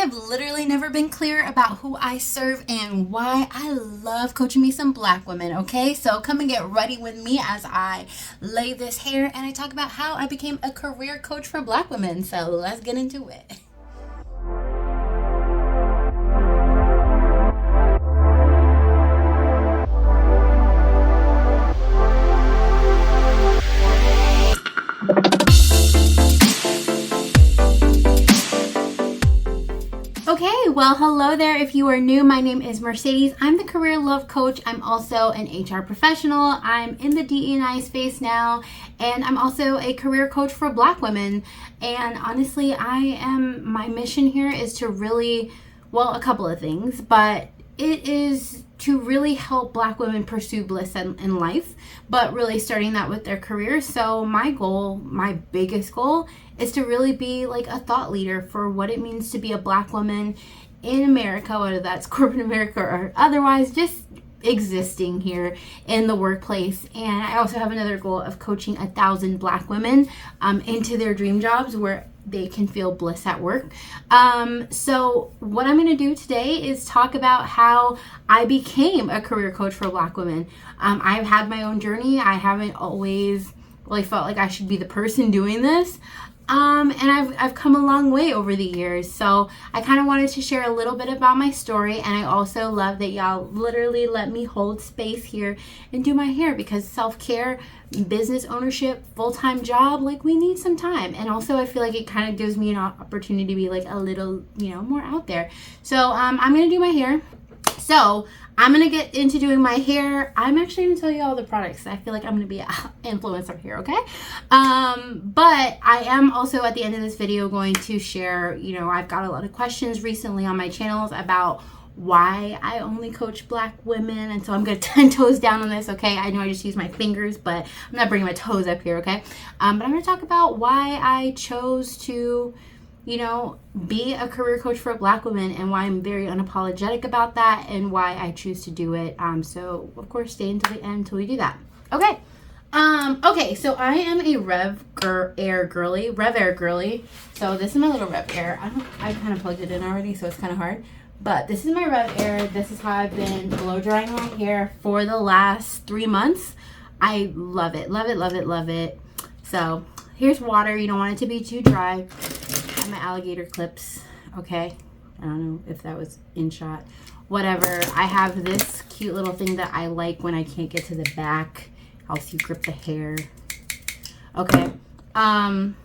have literally never been clear about who I serve and why I love coaching me some Black women, okay? So come and get ready with me as I lay this hair and I talk about how I became a career coach for Black women. So let's get into it. Okay, well, hello there. If you are new, my name is Mercedes. I'm the Career Love Coach. I'm also an HR professional. I'm in the DE&I space now, and I'm also a career coach for Black women. And honestly, my mission here is to really, well, a couple of things, but it is to really help Black women pursue bliss in life, but really starting that with their careers. So my goal, my biggest goal, is to really be like a thought leader for what it means to be a Black woman in America, whether that's corporate America or otherwise, just existing here in the workplace. And I also have another goal of coaching 1,000 Black women into their dream jobs where they can feel bliss at work. So what I'm going to do today is talk about how I became a career coach for Black women. I've had my own journey. I haven't always really felt like I should be the person doing this. And I've come a long way over the years. So I kind of wanted to share a little bit about my story. And I also love that y'all literally let me hold space here and do my hair, because self-care, business ownership, full-time job, like we need some time. And also I feel like it kind of gives me an opportunity to be like a little, more out there. So I'm going to do my hair. So I'm going to get into doing my hair. I'm actually going to tell you all the products. I feel like I'm going to be an influencer here, okay? But I am also at the end of this video going to share, I've got a lot of questions recently on my channels about why I only coach Black women. And so I'm going to 10 toes down on this, okay? I know I just use my fingers, but I'm not bringing my toes up here, okay? But I'm going to talk about why I chose to be a career coach for Black women and why I'm very unapologetic about that and why I choose to do it. So of course, stay until the end until we do that. Okay. Okay, so I am a Rev Air girly. So this is my little Rev Air. I kind of plugged it in already, so it's kind of hard. But this is my Rev Air. This is how I've been blow drying my hair for the last 3 months. I love it. Love it, love it, love it. So here's water. You don't want it to be too dry. My alligator clips, okay? I don't know if that was in shot. Whatever. I have this cute little thing that I like when I can't get to the back. Helps you grip the hair. Okay. And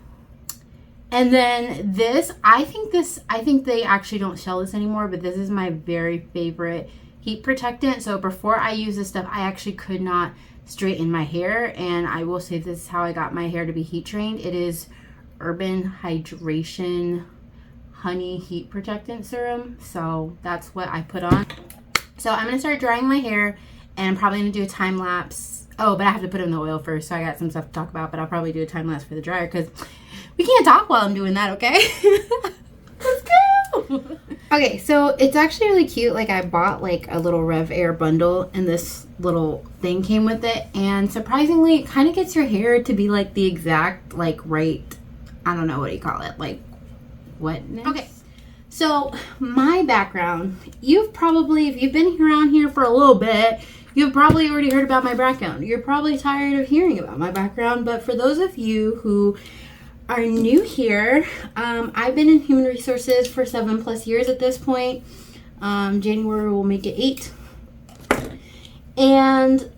then this, I think they actually don't sell this anymore, but this is my very favorite heat protectant. So before I use this stuff, I actually could not straighten my hair, and I will say this is how I got my hair to be heat trained. It is Urban Hydration Honey Heat Protectant Serum. So that's what I put on. So I'm going to start drying my hair, and I'm probably going to do a time lapse. Oh, but I have to put in the oil first, so I got some stuff to talk about, but I'll probably do a time lapse for the dryer because we can't talk while I'm doing that, okay? Let's go! Okay, so it's actually really cute. Like, I bought like a little Rev Air bundle, and this little thing came with it, and surprisingly, it kind of gets your hair to be like the exact, like, right, I don't know what you call it, like wetness. Okay, so my background, you've probably, if you've been around here for a little bit, you've probably already heard about my background. You're probably tired of hearing about my background, but for those of you who are new here, I've been in human resources for 7+ years at this point. January will make it 8. And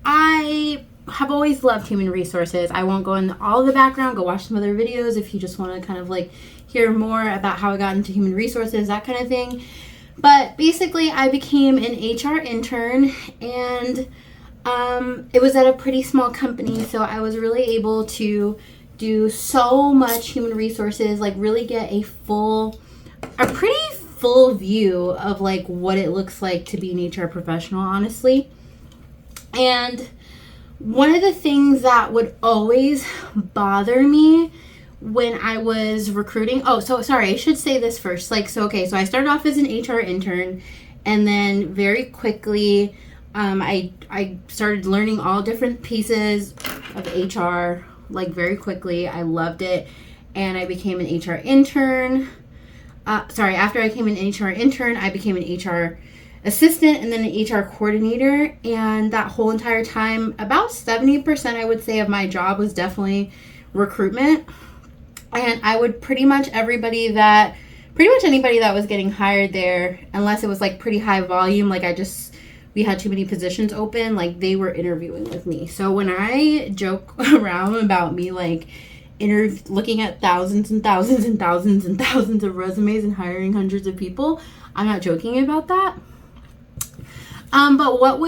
I have always loved human resources. I won't go into all the background. Go watch some other videos if you just want to kind of like hear more about how I got into human resources, that kind of thing. But basically, I became an HR intern, and it was at a pretty small company, so I was really able to do so much human resources, like really get a pretty full view of like what it looks like to be an HR professional, honestly. And one of the things that would always bother me when I was recruiting, I should say this first. So I started off as an HR intern, and then very quickly, I started learning all different pieces of HR, like very quickly. I loved it, and I became an HR intern. After I became an HR intern, I became an HR assistant and then an HR coordinator. And that whole entire time, about 70%, I would say, of my job was definitely recruitment. And I would pretty much anybody that was getting hired there, unless it was like pretty high volume, like we had too many positions open, like they were interviewing with me. So when I joke around about me like looking at thousands and thousands and thousands and thousands of resumes and hiring hundreds of people, I'm not joking about that. But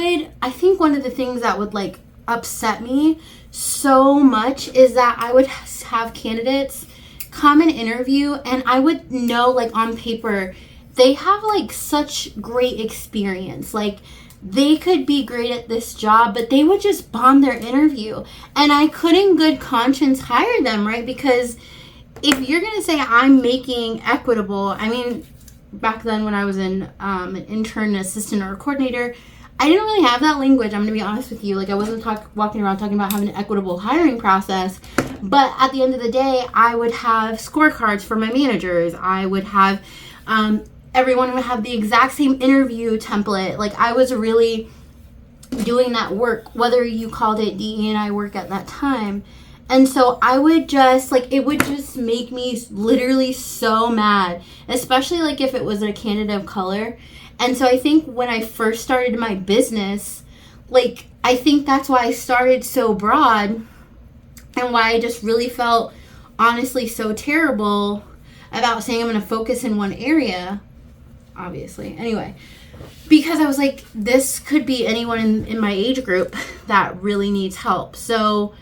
I think one of the things that would like upset me so much is that I would have candidates come and interview and I would know like on paper they have like such great experience, like they could be great at this job, but they would just bomb their interview and I could in good conscience hire them, right? Because if you're gonna say I'm making equitable, I mean, back then when I was an intern, assistant, or a coordinator, I didn't really have that language. I'm going to be honest with you. Like, I wasn't walking around talking about having an equitable hiring process. But at the end of the day, I would have scorecards for my managers. I would have, everyone would have the exact same interview template. Like, I was really doing that work, whether you called it DE&I work at that time. And so I would just, like, it would just make me literally so mad, especially, like, if it was a candidate of color. And so I think when I first started my business, like, I think that's why I started so broad and why I just really felt, honestly, so terrible about saying I'm going to focus in one area, obviously. Anyway, because I was like, this could be anyone in my age group that really needs help. So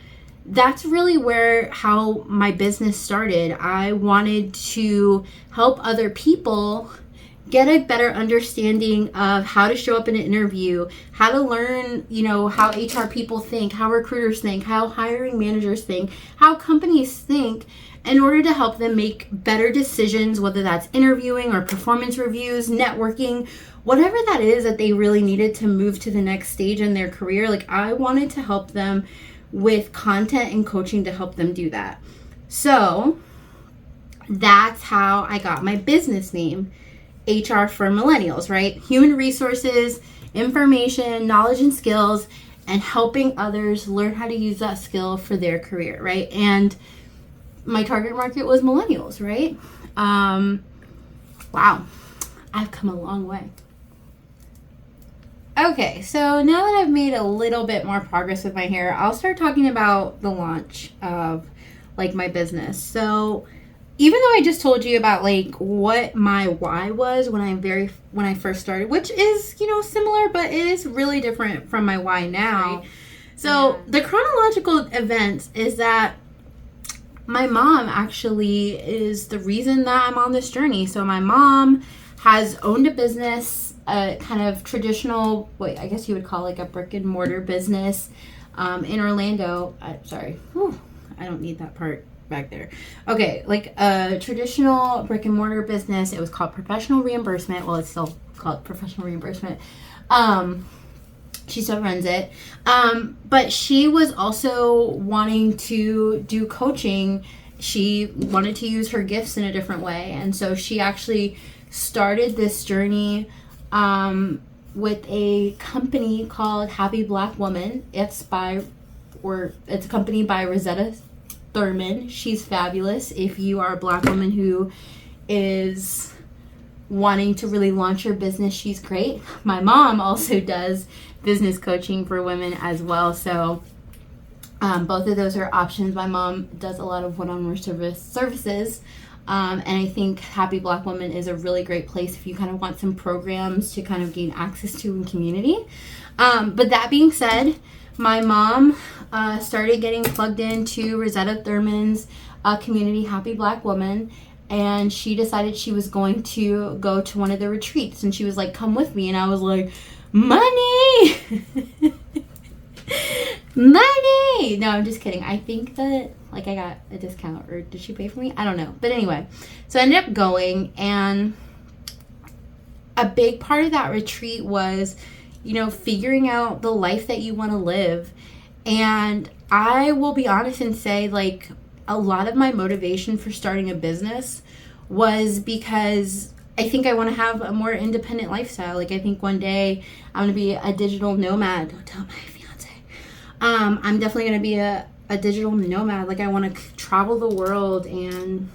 that's really how my business started. I wanted to help other people get a better understanding of how to show up in an interview, how to learn, how HR people think, how recruiters think, how hiring managers think, how companies think, in order to help them make better decisions, whether that's interviewing or performance reviews, networking, whatever that is that they really needed to move to the next stage in their career. Like, I wanted to help them with content and coaching to help them do that. So that's how I got my business name, HR for Millennials, right? Human resources, information, knowledge, and skills, and helping others learn how to use that skill for their career, right? And my target market was millennials, right? Wow, I've come a long way. Okay, so now that I've made a little bit more progress with my hair, I'll start talking about the launch of like my business. So even though I just told you about like what my why was when I first started, which is, similar, but it is really different from my why now. Right. So the chronological events is that my mom actually is the reason that I'm on this journey. So my mom has owned a business, a kind of traditional, I guess you would call like a brick and mortar business in Orlando. I don't need that part back there. Okay, like a traditional brick and mortar business. It was called Professional Reimbursement. Well, it's still called Professional Reimbursement. She still runs it. But she was also wanting to do coaching. She wanted to use her gifts in a different way. And so she actually started this journey with a company called Happy Black Woman. It's a company by Rosetta Thurman. She's fabulous. If you are a Black woman who is wanting to really launch your business, she's great. My mom also does business coaching for women as well. So both of those are options. My mom does a lot of one-on-one services. And I think Happy Black Woman is a really great place if you kind of want some programs to kind of gain access to in community. But that being said, my mom started getting plugged into Rosetta Thurman's community, Happy Black Woman, and she decided she was going to go to one of the retreats, and she was like, come with me. And I was like, money! Money! No, I'm just kidding. I think that I got a discount, or did she pay for me? I don't know. But anyway, so I ended up going, and a big part of that retreat was, figuring out the life that you want to live. And I will be honest and say, a lot of my motivation for starting a business was because I think I want to have a more independent lifestyle. Like, I think one day I'm going to be a digital nomad. Don't tell my fiance. I'm definitely going to be a digital nomad. Like, I want to travel the world and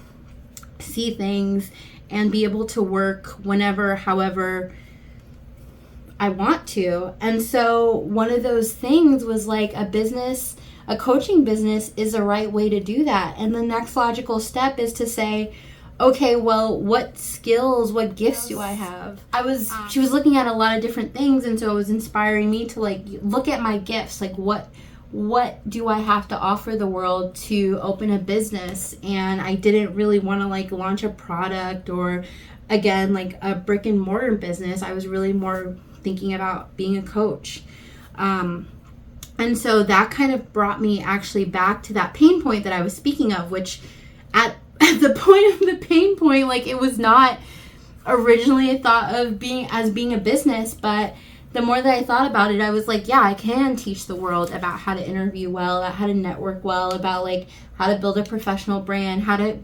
see things and be able to work whenever, however I want to. And so one of those things was like a coaching business is the right way to do that. And the next logical step is to say, okay, well, what skills, what gifts do I have? She was looking at a lot of different things, and so it was inspiring me to like look at my gifts, like what do I have to offer the world to open a business? And I didn't really want to like launch a product or, again, like a brick and mortar business. I was really more thinking about being a coach. And so that kind of brought me actually back to that pain point that I was speaking of, which at the point of the pain point, like, it was not originally thought of being a business, but the more that I thought about it, I was like, yeah, I can teach the world about how to interview well, about how to network well, about like how to build a professional brand, how to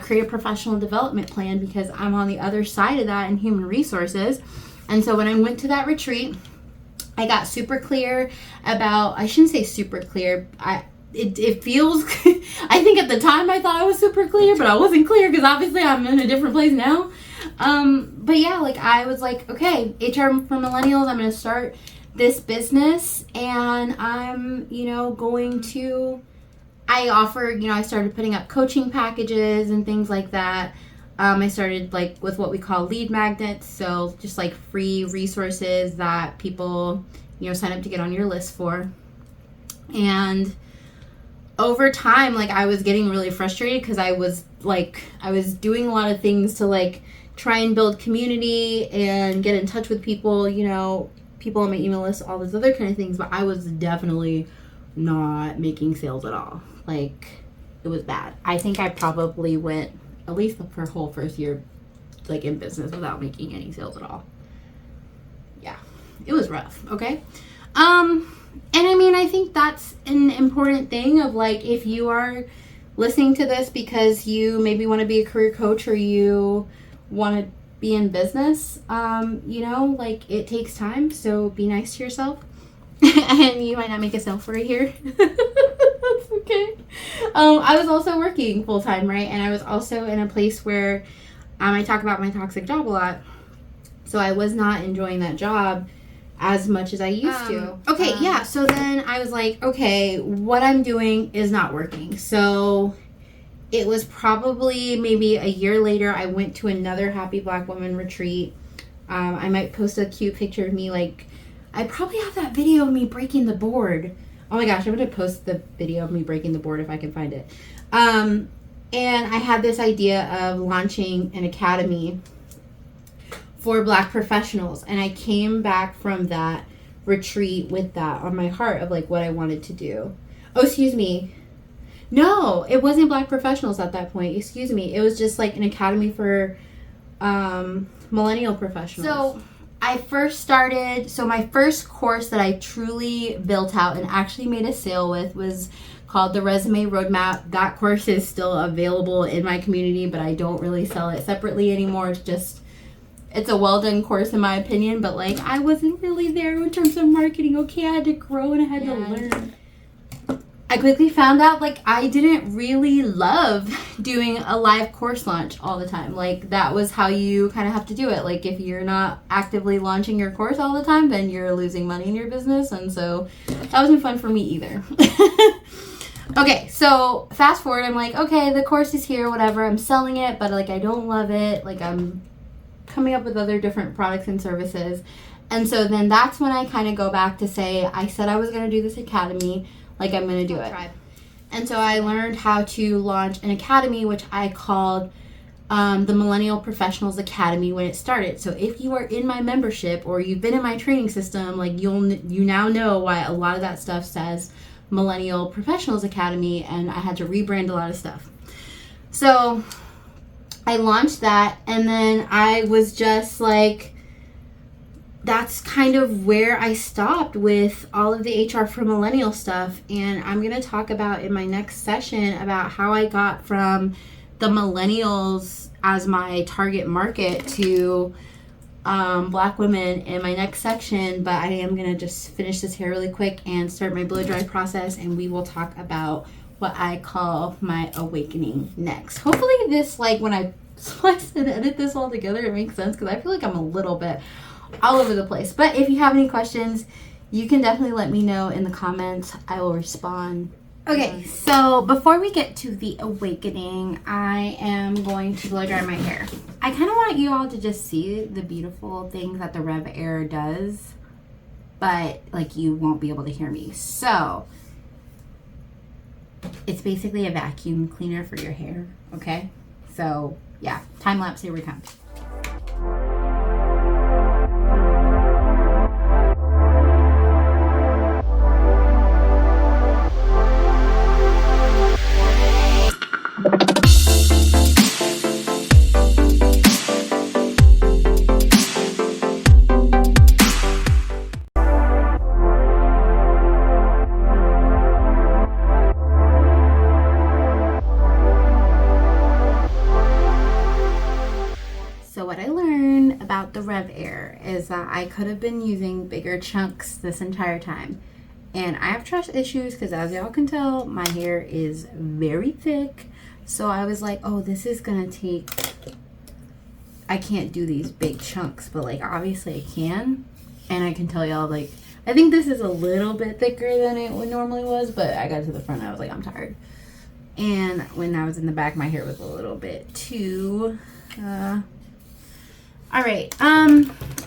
create a professional development plan, because I'm on the other side of that in human resources. And so when I went to that retreat, I got super clear about, I shouldn't say super clear, it feels, I think at the time I thought I was super clear, but I wasn't clear because obviously I'm in a different place now. But yeah, like, I was like, okay, HR for millennials, I'm going to start this business, and I'm, I started putting up coaching packages and things like that. I started like with what we call lead magnets. So just like free resources that people, sign up to get on your list for. And over time, like, I was getting really frustrated because I was doing a lot of things to like try and build community and get in touch with people, people on my email list, all those other kind of things. But I was definitely not making sales at all. Like, it was bad. I think I probably went at least for a whole first year, like, in business without making any sales at all. Yeah, it was rough. Okay. And I mean, I think that's an important thing of like, if you are listening to this because you maybe want to be a career coach or you want to be in business, like, it takes time. So be nice to yourself. And you might not make a sale for a year. That's okay. I was also working full time, right? And I was also in a place where I talk about my toxic job a lot. So I was not enjoying that job as much as I used to. Okay, yeah. So then I was like, okay, what I'm doing is not working. So it was probably maybe a year later, I went to another Happy Black Woman retreat. I might post a cute picture of me, like, I probably have that video of me breaking the board. Oh my gosh, I'm going to post the video of me breaking the board if I can find it. And I had this idea of launching an academy for Black professionals. And I came back from that retreat with that on my heart of like what I wanted to do. Oh, excuse me. No, it wasn't Black professionals at that point. Excuse me. It was just like an academy for millennial professionals. So I first started, my first course that I truly built out and actually made a sale with was called the Resume Roadmap. That course is still available in my community, but I don't really sell it separately anymore. It's a well done course in my opinion, but like, I wasn't really there in terms of marketing. Okay, I had to grow and I had to learn. I quickly found out like I didn't really love doing a live course launch all the time. Like, that was how you kind of have to do it. Like, if you're not actively launching your course all the time, then you're losing money in your business. And so that wasn't fun for me either. Okay, so fast forward, I'm like, okay, the course is here, whatever. I'm selling it, but like, I don't love it. Like, I'm coming up with other different products and services. And so then that's when I kind of go back to say, I said I was going to do this academy. Like, I'm going to do it. And so I learned how to launch an academy, which I called the Millennial Professionals Academy when it started. So if you are in my membership or you've been in my training system, like, you now know why a lot of that stuff says Millennial Professionals Academy, and I had to rebrand a lot of stuff. So I launched that, and then I was just like, that's kind of where I stopped with all of the HR for Millennial stuff. And I'm going to talk about in my next session about how I got from the millennials as my target market to Black women in my next section, but I am going to just finish this hair really quick and start my blow dry process, and we will talk about what I call my awakening next. Hopefully this, like, when I slice and edit this all together, it makes sense, because I feel like I'm a little bit all over the place. But if you have any questions, you can definitely let me know in the comments. I will respond. Okay, so before we get to the awakening, I am going to blow dry my hair. I kind of want you all to just see the beautiful things that the Rev Air does, but like you won't be able to hear me. So it's basically a vacuum cleaner for your hair, okay? So yeah, time lapse, here we come. The Rev Air is that I could have been using bigger chunks this entire time, and I have trust issues because, as y'all can tell, my hair is very thick. So I was like, oh, this is gonna take, I can't do these big chunks, but like obviously I can. And I can tell y'all, like, I think this is a little bit thicker than it normally was, but I got to the front, I was like, I'm tired. And when I was in the back, my hair was a little bit too all right,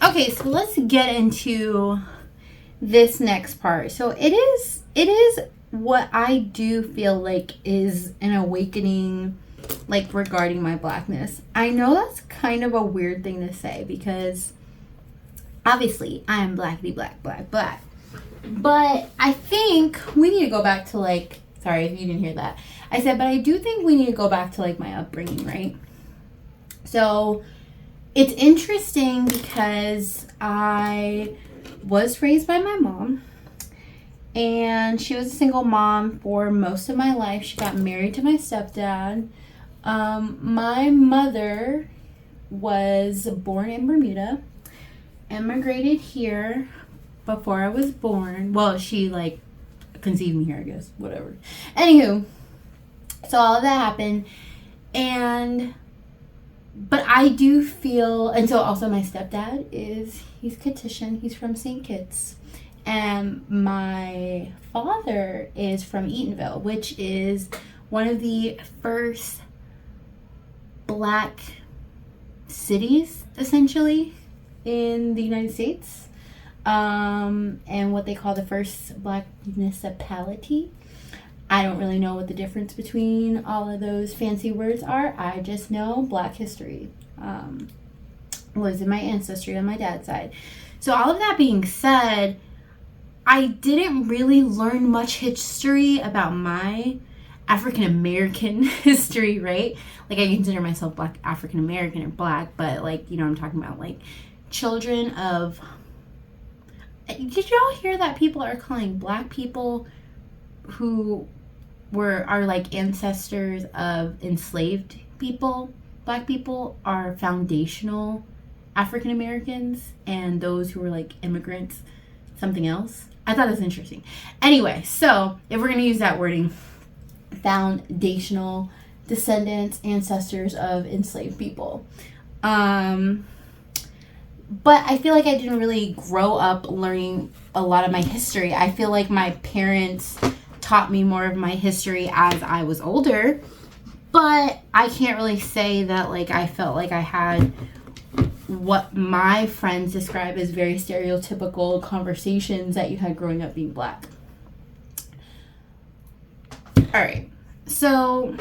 okay, so let's get into this next part. So it is what I do feel like is an awakening, like, regarding my Blackness. I know that's kind of a weird thing to say because obviously I am blackity black, black. But I think we need to go back to, like, sorry if you didn't hear that. I said, but I do think we need to go back to, like, my upbringing, right? So it's interesting because I was raised by my mom, and she was a single mom for most of my life. She got married to my stepdad. My mother was born in Bermuda, immigrated here before I was born. Well, she, like, conceived me here, I guess, whatever. Anywho, so all of that happened, but I do feel, and so also my stepdad he's Kittian, he's from St. Kitts, and my father is from Eatonville, which is one of the first Black cities, essentially, in the United States, and what they call the first Black municipality. I don't really know what the difference between all of those fancy words are. I just know Black history was in my ancestry on my dad's side. So all of that being said, I didn't really learn much history about my African American history, right? Like, I consider myself Black African American or Black, but, like, you know, I'm talking about, like, children of... Did y'all hear that people are calling Black people who are like ancestors of enslaved people, Black people, are foundational African Americans, and those who were like immigrants, something else? I thought it was interesting. Anyway, so if we're going to use that wording, foundational descendants, ancestors of enslaved people. But I feel like I didn't really grow up learning a lot of my history. I feel like my parents taught me more of my history as I was older, but I can't really say that, like, I felt like I had what my friends describe as very stereotypical conversations that you had growing up being Black. All right, so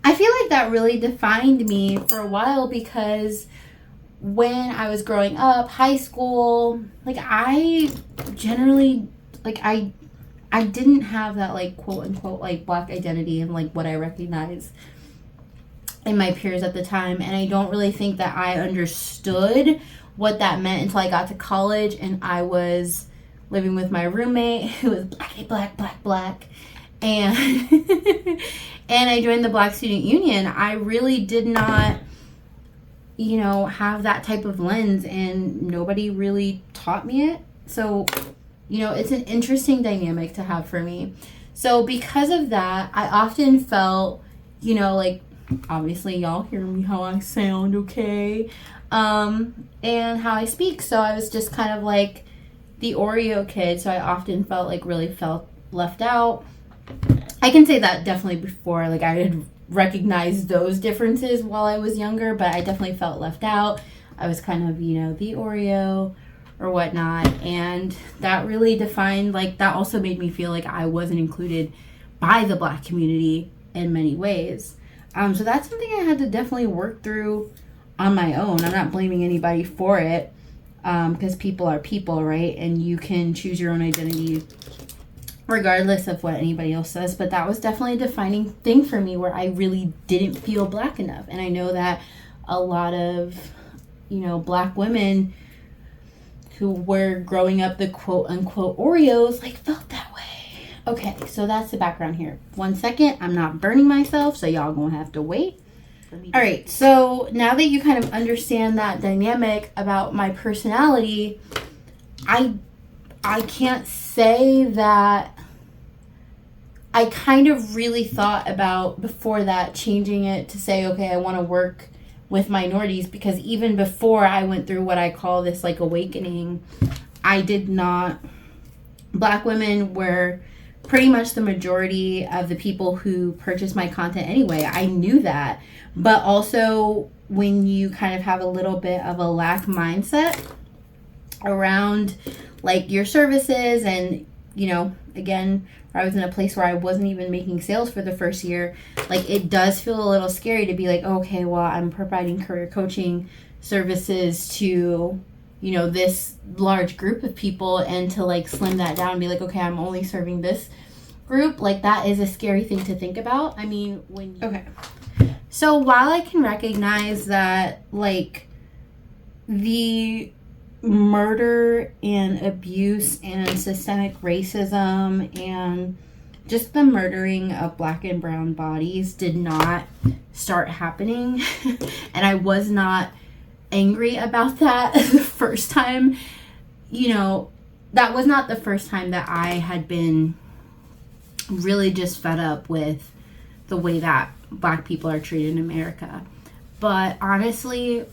I feel like that really defined me for a while, because when I was growing up, high school, like, I generally, like, I didn't have that, like, quote unquote, like, Black identity and, like, what I recognize in my peers at the time. And I don't really think that I understood what that meant until I got to college and I was living with my roommate who was black. and and I joined the Black Student Union, I really did not, have that type of lens, and nobody really taught me it. So, it's an interesting dynamic to have for me. So because of that, I often felt, like, obviously y'all hear me how I sound, okay? And how I speak. So I was just kind of like the Oreo kid. So I often felt left out. I can say that definitely before, like, I had recognized those differences while I was younger, but I definitely felt left out. I was kind of, the Oreo or whatnot, and that really defined, like, that also made me feel like I wasn't included by the Black community in many ways. So that's something I had to definitely work through on my own. I'm not blaming anybody for it, because people are people, right? And you can choose your own identity regardless of what anybody else says. But that was definitely a defining thing for me, where I really didn't feel Black enough. And I know that a lot of, Black women who were growing up the quote unquote Oreos, like, felt that way. Okay, so that's the background here. 1 second, I'm not burning myself, so y'all gonna have to wait. All right, so now that you kind of understand that dynamic about my personality, I can't say that I kind of really thought about before that changing it to say, okay, I want to work with minorities, because even before I went through what I call this, like, awakening, I did not, Black women were pretty much the majority of the people who purchased my content anyway. I knew that. But also, when you kind of have a little bit of a lack mindset around, like, your services, and, again, I was in a place where I wasn't even making sales for the first year, like, it does feel a little scary to be like, okay, well, I'm providing career coaching services to, this large group of people, and to, like, slim that down and be like, okay, I'm only serving this group. Like, that is a scary thing to think about. I mean, okay. So while I can recognize that, like, the murder and abuse and systemic racism and just the murdering of Black and brown bodies did not start happening, and I was not angry about that the first time, that was not the first time that I had been really just fed up with the way that Black people are treated in America. But honestly,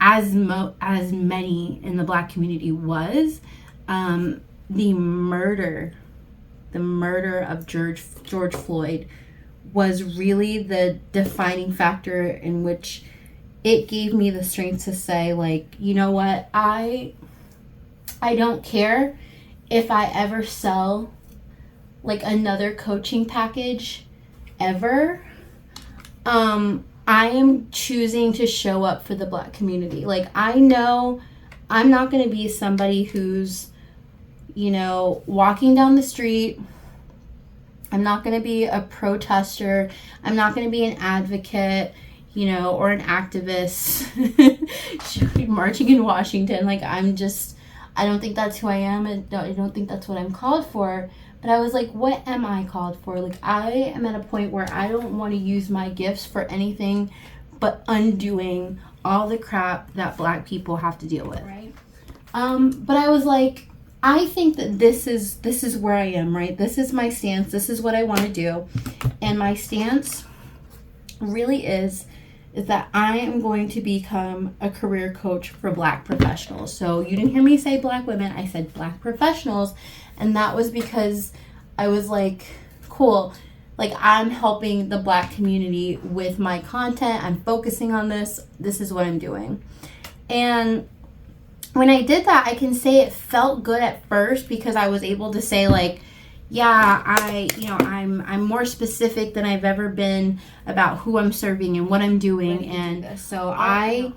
as many in the Black community was, the murder of George Floyd was really the defining factor in which it gave me the strength to say, like, you know what, I don't care if I ever sell, like, another coaching package ever. I am choosing to show up for the Black community. Like, I know I'm not going to be somebody who's, walking down the street. I'm not going to be a protester. I'm not going to be an advocate, or an activist marching in Washington. Like, I don't think that's who I am. I don't think that's what I'm called for. But I was like, what am I called for? Like, I am at a point where I don't want to use my gifts for anything but undoing all the crap that Black people have to deal with. Right. But I was like, I think that this is where I am, right? This is my stance. This is what I want to do. And my stance really is that I am going to become a career coach for Black professionals. So you didn't hear me say Black women. I said Black professionals. And that was because I was like, cool, like, I'm helping the Black community with my content. I'm focusing on this. This is what I'm doing. And when I did that, I can say it felt good at first, because I was able to say, like, yeah, I'm more specific than I've ever been about who I'm serving and what I'm doing. And so I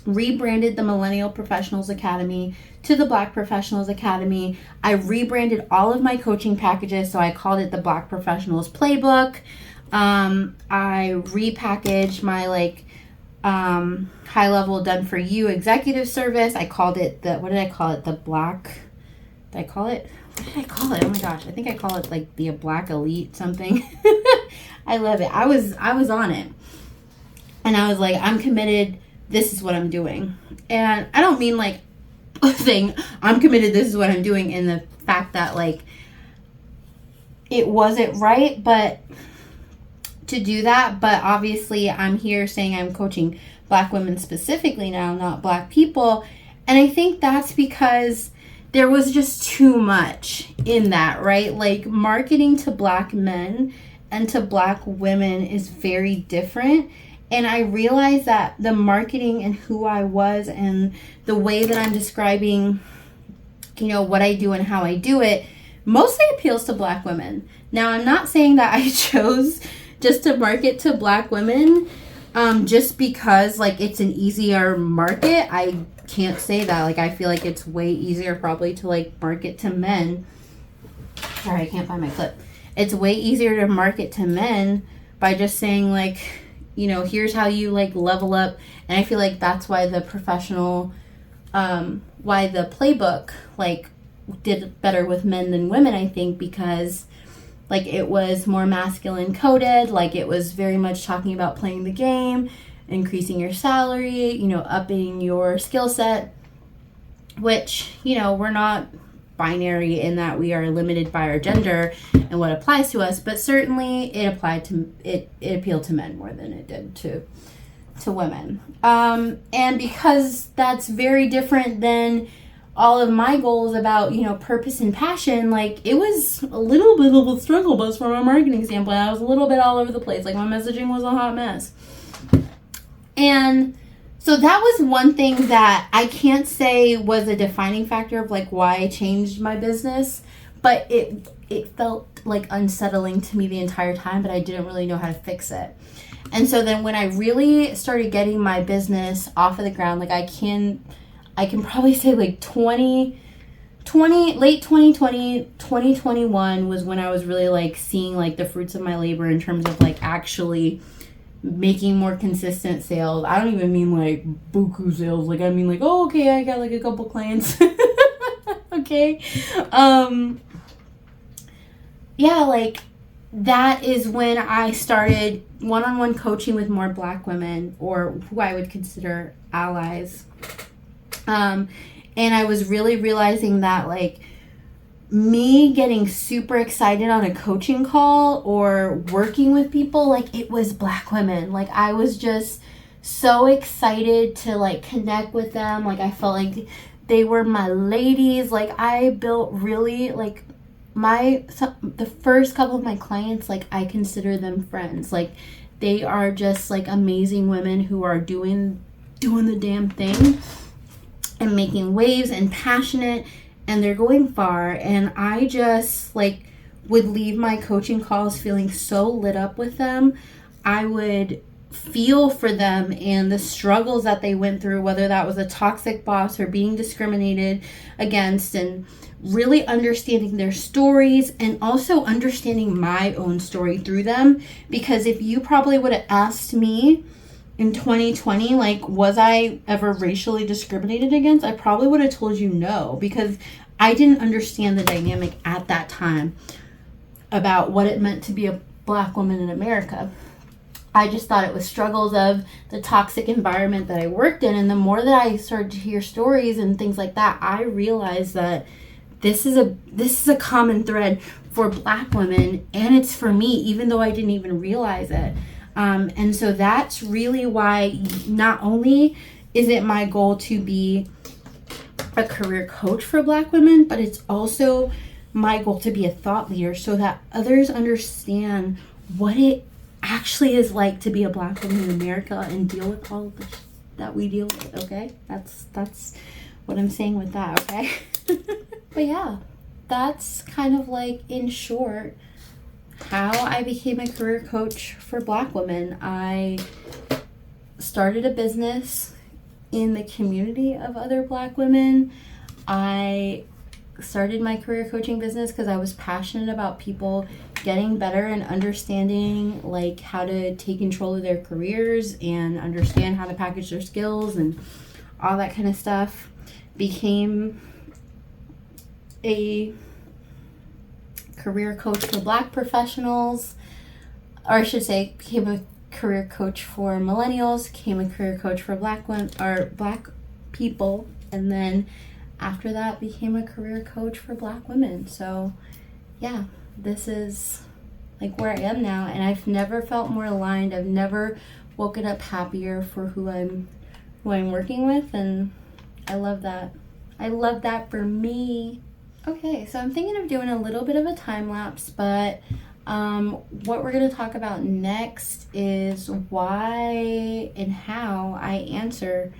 rebranded the Millennial Professionals Academy to the Black Professionals Academy. I rebranded all of my coaching packages, so I called it the Black Professionals Playbook. I repackaged my high level done for you executive service. I called it the, what did I call it? The Black, did I call it? what did I call it? Oh my gosh, I think I call it like the Black Elite something. I love it. I was on it. And I was like, I'm committed. This is what I'm doing. And I don't mean like saying I'm committed. This is what I'm doing in the fact that like it wasn't right, but to do that. But obviously I'm here saying I'm coaching Black women specifically now, not Black people. And I think that's because there was just too much in that, right? Like marketing to Black men and to Black women is very different. And I realized that the marketing and who I was and the way that I'm describing, you know, what I do and how I do it mostly appeals to Black women. Now, I'm not saying that I chose just to market to Black women just because, like, it's an easier market. I can't say that. Like, I feel like it's way easier probably to, like, market to men. Sorry, I can't find my clip. It's way easier to market to men by just saying, like, you know, here's how you like level up. And I feel like that's why the professional, why the playbook like did better with men than women, I think, because like it was more masculine coded, like it was very much talking about playing the game, increasing your salary, you know, upping your skill set, which, you know, we're not binary in that we are limited by our gender and what applies to us, but certainly it applied to it appealed to men more than it did to women, and because that's very different than all of my goals about, you know, purpose and passion. Like it was a little bit of a struggle bus from a marketing standpoint. I was a little bit all over the place. Like my messaging was a hot mess, and so that was one thing that I can't say was a defining factor of like why I changed my business, but it felt like unsettling to me the entire time, but I didn't really know how to fix it. And so then when I really started getting my business off of the ground, like I can probably say like late 2020, 2021 was when I was really like seeing like the fruits of my labor in terms of like actually making more consistent sales. I don't even mean like buku sales. Like I mean like, oh, okay, I got like a couple clients. Okay. Yeah, like that is when I started one-on-one coaching with more Black women, or who I would consider allies. And I was really realizing that like me getting super excited on a coaching call or working with people, like it was Black women. Like I was just so excited to like connect with them. Like I felt like they were my ladies. Like I built really like the first couple of my clients, like I consider them friends. Like they are just like amazing women who are doing the damn thing and making waves and passionate, and they're going far. And I just like would leave my coaching calls feeling so lit up with them. I would feel for them and the struggles that they went through, whether that was a toxic boss or being discriminated against, and really understanding their stories and also understanding my own story through them. Because if you probably would have asked me in 2020, like, was I ever racially discriminated against? I probably would have told you no, because I didn't understand the dynamic at that time about what it meant to be a Black woman in America. I just thought it was struggles of the toxic environment that I worked in. And the more that I started to hear stories and things like that, I realized that this is a common thread for Black women, and it's for me, even though I didn't even realize it. And so that's really why not only is it my goal to be a career coach for Black women, but it's also my goal to be a thought leader so that others understand what it actually is like to be a Black woman in America and deal with all of this that we deal with. Okay, that's what I'm saying with that. Okay. But yeah, that's kind of like in short how I became a career coach for Black women. I started a business in the community of other Black women. I started my career coaching business because I was passionate about people getting better and understanding like how to take control of their careers and understand how to package their skills and all that kind of stuff. Became a career coach for Black professionals, or I should say, became a career coach for millennials, became a career coach for Black women or Black people, and then after that became a career coach for Black women. So yeah, this is like where I am now, and I've never felt more aligned. I've never woken up happier for who I'm working with, and I love that. I love that for me. Okay, so I'm thinking of doing a little bit of a time lapse, but what we're going to talk about next is why and how I answer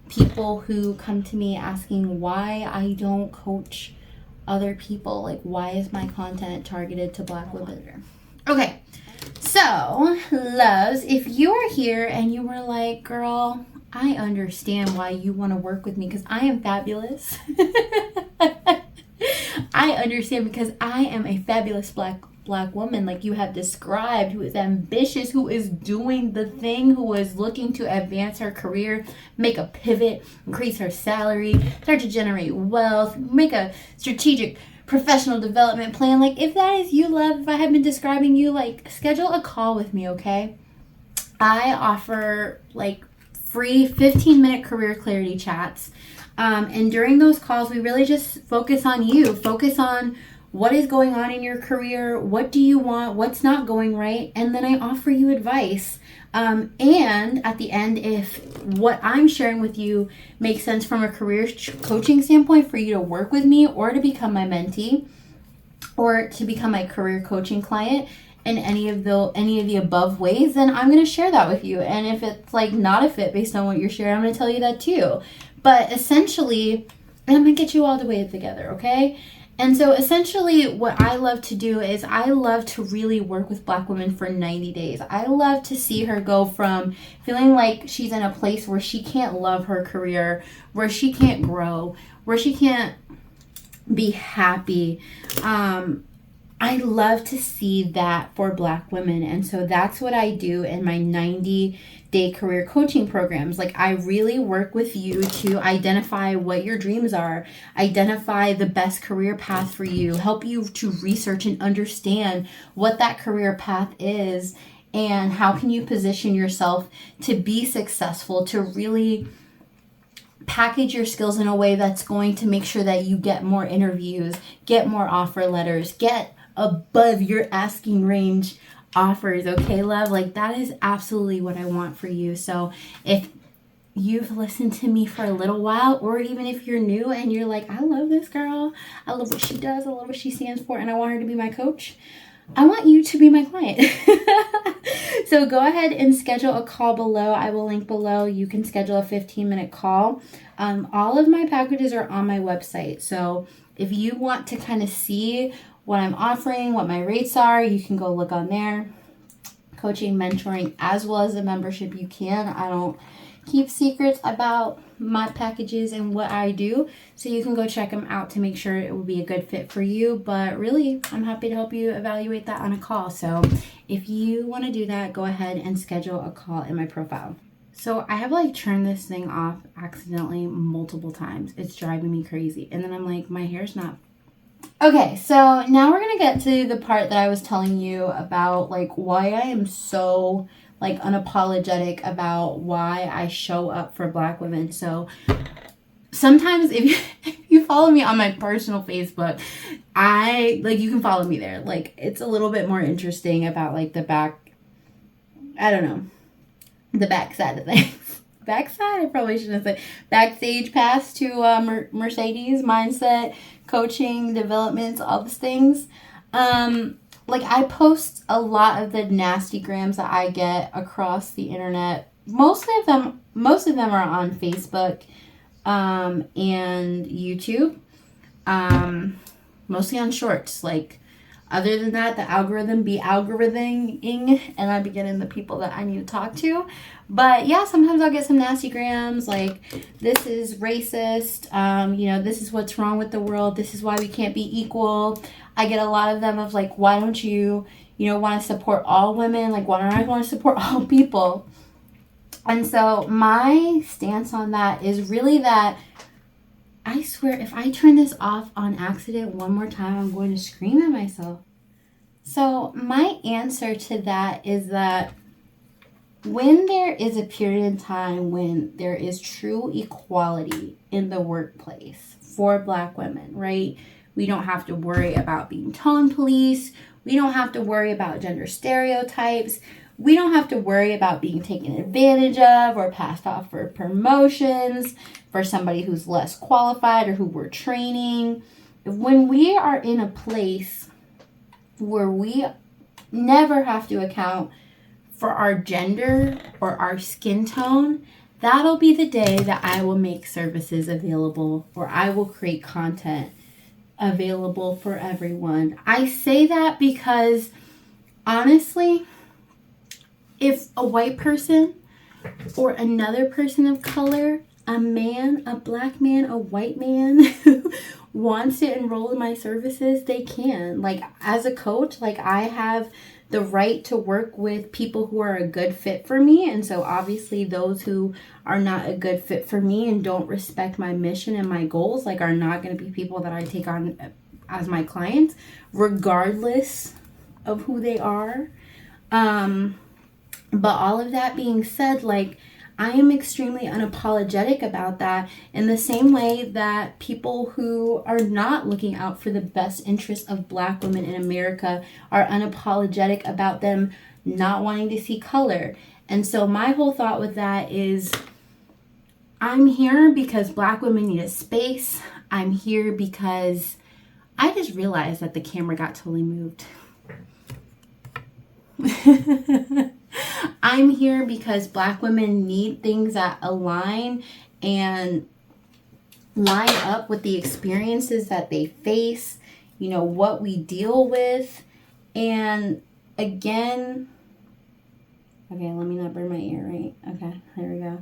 people who come to me asking why I don't coach other people. Like, why is my content targeted to Black women? Okay, so loves, if you are here and you were like, girl, I understand why you want to work with me because I am fabulous. I understand because I am a fabulous black woman, like you have described, who is ambitious, who is doing the thing, who is looking to advance her career, make a pivot, increase her salary, start to generate wealth, make a strategic professional development plan. Like, if that is you, love, if I have been describing you, like, schedule a call with me, okay? I offer like free 15-minute career clarity chats. And during those calls, we really just focus on you, focus on what is going on in your career, what do you want, what's not going right, and then I offer you advice. And at the end, if what I'm sharing with you makes sense from a career coaching standpoint for you to work with me or to become my mentee or to become my career coaching client in any of the above ways, then I'm going to share that with you. And if it's like not a fit based on what you're sharing, I'm going to tell you that too. But essentially, and I'm going to get you all the way together, okay? And so essentially what I love to do is I love to really work with Black women for 90 days. I love to see her go from feeling like she's in a place where she can't love her career, where she can't grow, where she can't be happy. I love to see that for Black women. And so that's what I do in my 90-day career coaching programs. Like, I really work with you to identify what your dreams are, identify the best career path for you, help you to research and understand what that career path is and how can you position yourself to be successful, to really package your skills in a way that's going to make sure that you get more interviews, get more offer letters, get above your asking range offers, okay, love? Like, that is absolutely what I want for you. So if you've listened to me for a little while, or even if you're new and you're like, I love this girl, I love what she does, I love what she stands for, and I want her to be my coach, I want you to be my client. So go ahead and schedule a call below. I will link below. You can schedule a 15-minute call. All of my packages are on my website. So if you want to kind of see what I'm offering, what my rates are, you can go look on there. Coaching, mentoring, as well as a membership, you can. I don't keep secrets about my packages and what I do, so you can go check them out to make sure it will be a good fit for you. But really, I'm happy to help you evaluate that on a call. So if you want to do that, go ahead and schedule a call in my profile. So I have like turned this thing off accidentally multiple times. It's driving me crazy. And then I'm like, my hair's not. Okay, so now we're going to get to the part that I was telling you about, like, why I am so, like, unapologetic about why I show up for Black women. So sometimes if you follow me on my personal Facebook, you can follow me there. Like, it's a little bit more interesting about, like, the backside of things. Backside, I probably shouldn't say. Backstage pass to Mercedes mindset, coaching, developments, all these things. Like, I post a lot of the nasty grams that I get across the internet. Most of them are on Facebook and YouTube. Mostly on shorts. Like, other than that, the algorithm be algorithming, and I be getting the people that I need to talk to. But yeah, sometimes I'll get some nasty grams like, this is racist, this is what's wrong with the world, this is why we can't be equal. I get a lot of them of like, why don't you, want to support all women? Like, why don't I want to support all people? And so my stance on that is really that I swear if I turn this off on accident one more time, I'm going to scream at myself. So my answer to that is that when there is a period in time when there is true equality in the workplace for Black women, right? We don't have to worry about being tone police. We don't have to worry about gender stereotypes. We don't have to worry about being taken advantage of or passed off for promotions for somebody who's less qualified or who we're training. When we are in a place where we never have to account for our gender or our skin tone, that'll be the day that I will make services available, or I will create content available for everyone. I say that because honestly, if a white person or another person of color, a man, a Black man, a white man wants to enroll in my services, they can. Like, as a coach, like, I have the right to work with people who are a good fit for me. And so obviously those who are not a good fit for me and don't respect my mission and my goals, like, are not going to be people that I take on as my clients, regardless of who they are. But all of that being said, like, I am extremely unapologetic about that, in the same way that people who are not looking out for the best interests of Black women in America are unapologetic about them not wanting to see color. And so my whole thought with that is, I'm here because Black women need a space. I'm here because I just realized that the camera got totally moved. I'm here because Black women need things that align and line up with the experiences that they face, you know, what we deal with. And again, okay, let me not burn my ear, right? Okay, there we go.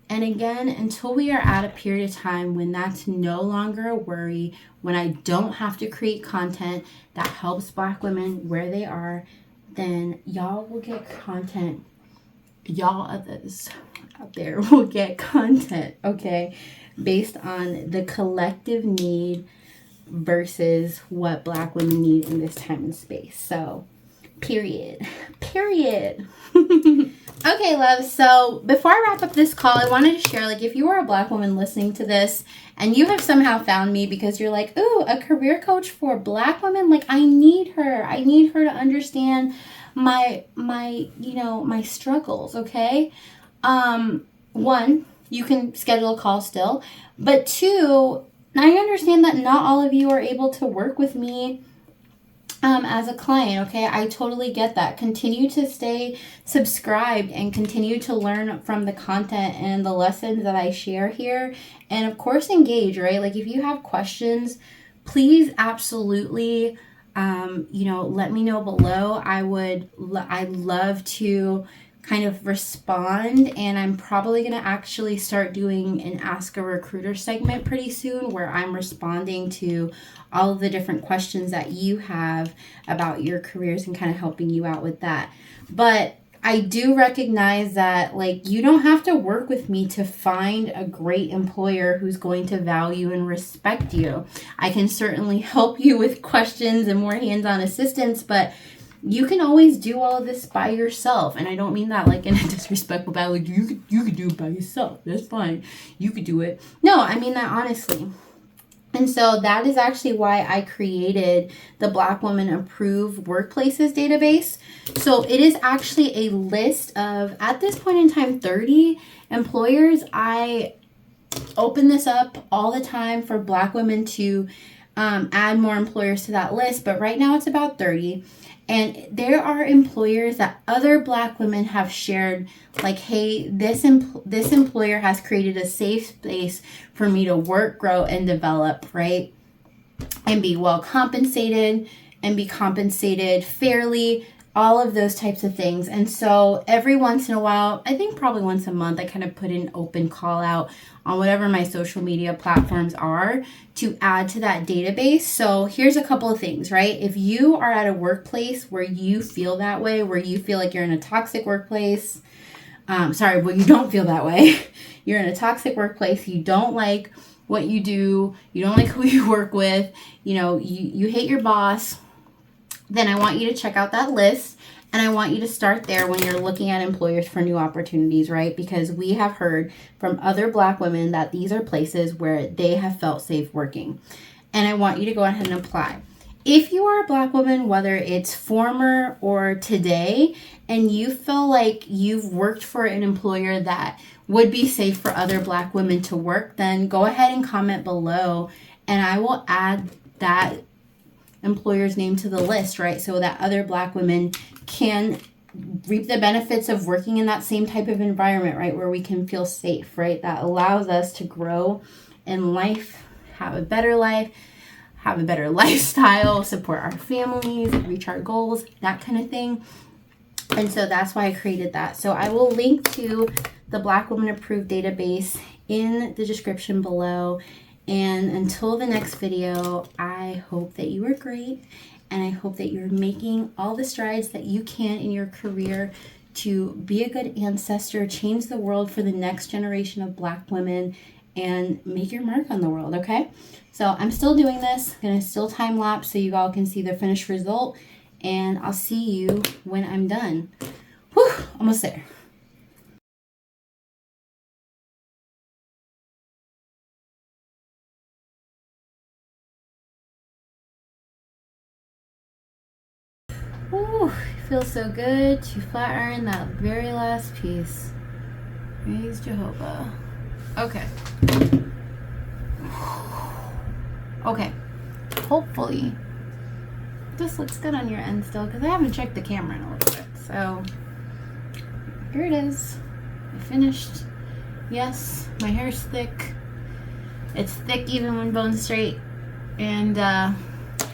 And again, until we are at a period of time when that's no longer a worry, when I don't have to create content that helps Black women where they are, then y'all will get content. Y'all others out there will get content, okay, based on the collective need versus what Black women need in this time and space. So, period. Okay, love. So before I wrap up this call, I wanted to share, like, if you are a Black woman listening to this and you have somehow found me because you're like, ooh, a career coach for Black women, like, I need her to understand my struggles. Okay. One, you can schedule a call still, but two, I understand that not all of you are able to work with me as a client, okay? I totally get that. Continue to stay subscribed and continue to learn from the content and the lessons that I share here. And of course, engage, right? Like, if you have questions, please absolutely, let me know below. I'd love to kind of respond, and I'm probably going to actually start doing an Ask a Recruiter segment pretty soon, where I'm responding to all of the different questions that you have about your careers and kind of helping you out with that. But I do recognize that, like, you don't have to work with me to find a great employer who's going to value and respect you. I can certainly help you with questions and more hands-on assistance, but you can always do all of this by yourself. And I don't mean that like in a disrespectful way, like, you could do it by yourself. That's fine. You could do it. No, I mean that honestly. And so that is actually why I created the Black Woman Approved Workplaces database. So it is actually a list of, at this point in time, 30 employers. I open this up all the time for Black women to add more employers to that list. But right now it's about 30. And there are employers that other Black women have shared, like, hey, this employer has created a safe space for me to work, grow, and develop, right? And be well compensated and be compensated fairly, all of those types of things. And so every once in a while, I think probably once a month, I kind of put an open call out on whatever my social media platforms are to add to that database. So here's a couple of things, right? If you are at a workplace where you feel that way, where you feel like you're in a toxic workplace, where you don't feel that way, you're in a toxic workplace, you don't like what you do, you don't like who you work with, you hate your boss, then I want you to check out that list. And I want you to start there when you're looking at employers for new opportunities, right? Because we have heard from other Black women that these are places where they have felt safe working. And I want you to go ahead and apply. If you are a Black woman, whether it's former or today, and you feel like you've worked for an employer that would be safe for other Black women to work, then go ahead and comment below, and I will add that employer's name to the list, right? So that other Black women can reap the benefits of working in that same type of environment, right? Where we can feel safe, right? That allows us to grow in life, have a better lifestyle, support our families, reach our goals, that kind of thing. And so that's why I created that. So I will link to the Black Women Approved database in the description below. And until the next video, I hope that you are great. And I hope that you're making all the strides that you can in your career to be a good ancestor, change the world for the next generation of Black women, and make your mark on the world, okay? So I'm still doing this. I'm going to still time lapse so you all can see the finished result. And I'll see you when I'm done. Whew, almost there. Ooh, feels so good to flat iron that very last piece. Praise Jehovah. Okay. Okay. Hopefully, this looks good on your end still, because I haven't checked the camera in a little bit. So, here it is. I finished. Yes, my hair's thick. It's thick even when bone straight. And,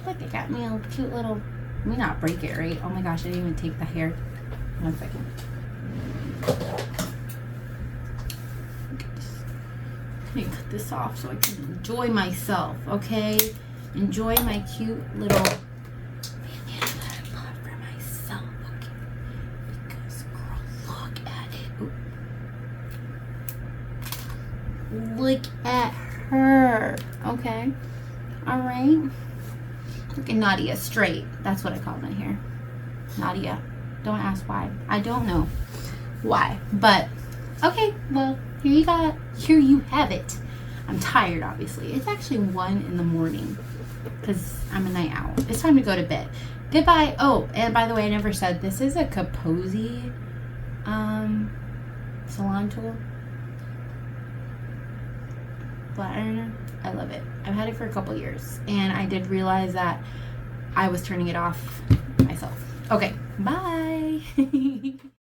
look, it got me a cute little... Let me not break it, right? Oh my gosh, I didn't even take the hair. 1 second. Let me cut this off so I can enjoy myself, okay? Enjoy my cute little bandana that I bought for myself, okay? Because, girl, look at it. Ooh. Look at her, okay? All right. Look at Nadia straight. That's what I call my hair. Nadia. Don't ask why. I don't know why. But okay, well, here you have it. I'm tired, obviously. It's actually 1 in the morning because I'm a night owl. It's time to go to bed. Goodbye. Oh, and by the way, I never said this is a Kaposi salon tool. Flat ironer. I love it. I've had it for a couple years, and I did realize that I was turning it off myself. Okay, bye.